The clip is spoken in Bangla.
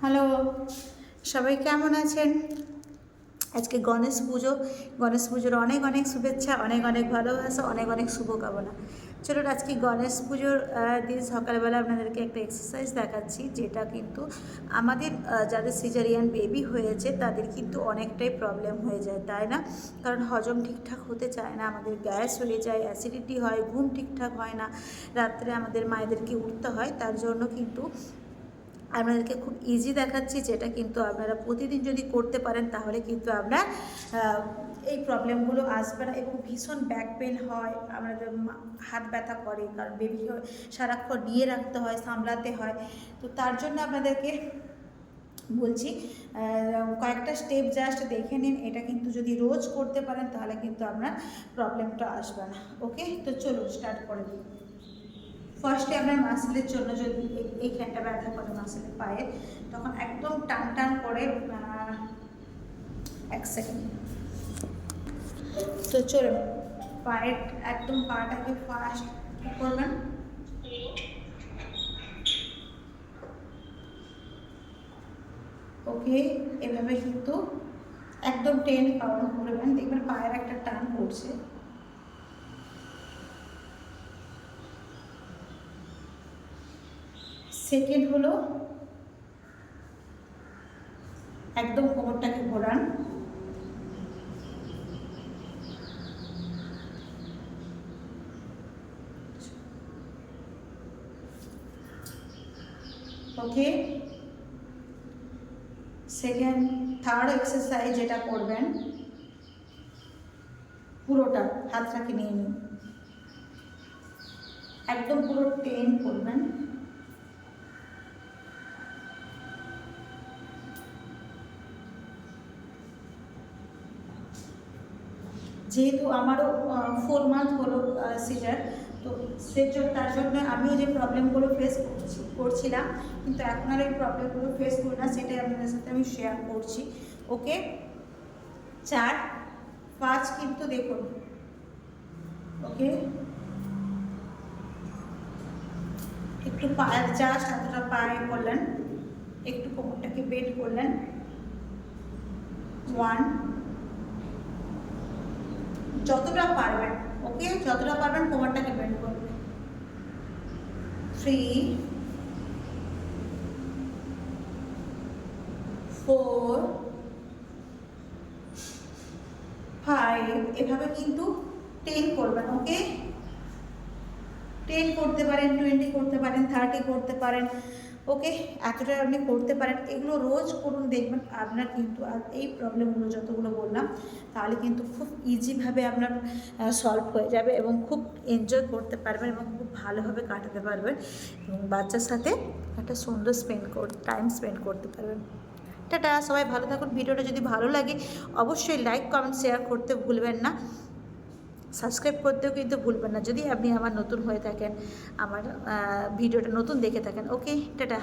হ্যালো, সবাই কেমন আছেন? আজকে গণেশ পুজো। গণেশ পুজোর অনেক অনেক শুভেচ্ছা, অনেক অনেক ভালোবাসা, অনেক অনেক শুভকামনা। চলুন আজকে গণেশ পুজোর দিন সকালবেলা আপনাদেরকে একটা এক্সারসাইজ দেখাচ্ছি, যেটা কিন্তু আমাদের যাদের সিজারিয়ান বেবি হয়েছে তাদের কিন্তু অনেকটাই প্রবলেম হয়ে যায়, তাই না? কারণ হজম ঠিকঠাক হতে চায় না, আমাদের গ্যাস হয়ে যায়, অ্যাসিডিটি হয়, ঘুম ঠিকঠাক হয় না, রাত্রে আমাদের মায়েদেরকে উঠতে হয়। তার জন্য কিন্তু আপনাদেরকে খুব ইজি দেখাচ্ছি, যেটা কিন্তু আপনারা প্রতিদিন যদি করতে পারেন তাহলে কিন্তু আপনার এই প্রবলেমগুলো আসবে না। এবং ভীষণ ব্যাক পেন হয়, আমাদের হাত ব্যথা করে, কারণ বেবিকে সারাক্ষণ নিয়ে রাখতে হয়, সামলাতে হয়। তো তার জন্য আপনাদেরকে বলছি, কয়েকটা স্টেপ জাস্ট দেখে নিন। এটা কিন্তু যদি রোজ করতে পারেন তাহলে কিন্তু আপনার প্রবলেমটা আসবে না। ওকে, তো চলুন স্টার্ট করে দিই। ফার্স্টে আপনার মাসেলের জন্য যদি এইখানটা ব্যথা করে মাসেলের পায়ে, তখন একদম টান টান করে এক সেকেন্ড। তো চলুন পায়ের একদম পাটাকে ফার্স্ট করবেন, ওকে। এভাবে কিন্তু একদম টেন কাউন্ট করবেন, দেখবেন পায়ের একটা টান করছে। সেকেন্ড হলো একদম কোমরটাকে ঘোরান, ওকে। সেকেন্ড থার্ড এক্সারসাইজ যেটা করবেন, পুরোটা হাতটাকে নিয়ে নিন, একদম পুরো টেন করবেন। যেহেতু আমারও 4 মান্থ হলো সিজার, তো তার জন্য আমিও যে প্রবলেমগুলো ফেস করছিলাম, কিন্তু এখন আর এই প্রবলেমগুলো ফেস করি না, সেটাই আপনাদের সাথে আমি শেয়ার করছি। ওকে, 4 5 কিন্তু দেখুন, ওকে। একটু পায়ের জাস্ট এতটা পায়ে করলেন, একটু কোমরটাকে বেড করলেন, 1, যতটা পারবেন, ওকে, যতটা পারবেন কোমরটাকে বেন্ড করবেন, 3, 4, 5, এভাবে কিন্তু 10 করবেন, ওকে। 10 করতে পারেন, 20 করতে পারেন, 30 করতে পারেন, ওকে। এতটা আপনি করতে পারেন। এগুলো রোজ করুন, দেখবেন আপনার কিন্তু আর এই প্রবলেমগুলো যতগুলো বললাম তাহলে কিন্তু খুব ইজিভাবে আপনার সলভ হয়ে যাবে, এবং খুব এনজয় করতে পারবেন এবং খুব ভালোভাবে কাটাতে পারবেন, এবং বাচ্চার সাথে একটা সুন্দর টাইম স্পেন্ড করতে পারবেন। টাটা, সবাই ভালো থাকুন। ভিডিওটা যদি ভালো লাগে অবশ্যই লাইক, কমেন্ট, শেয়ার করতে ভুলবেন না। সাবস্ক্রাইব করতেও কিন্তু ভুলবেন না যদি আপনি আমার নতুন হয়ে থাকেন, আমার ভিডিওটা নতুন দেখে থাকেন। ওকে, টাটা।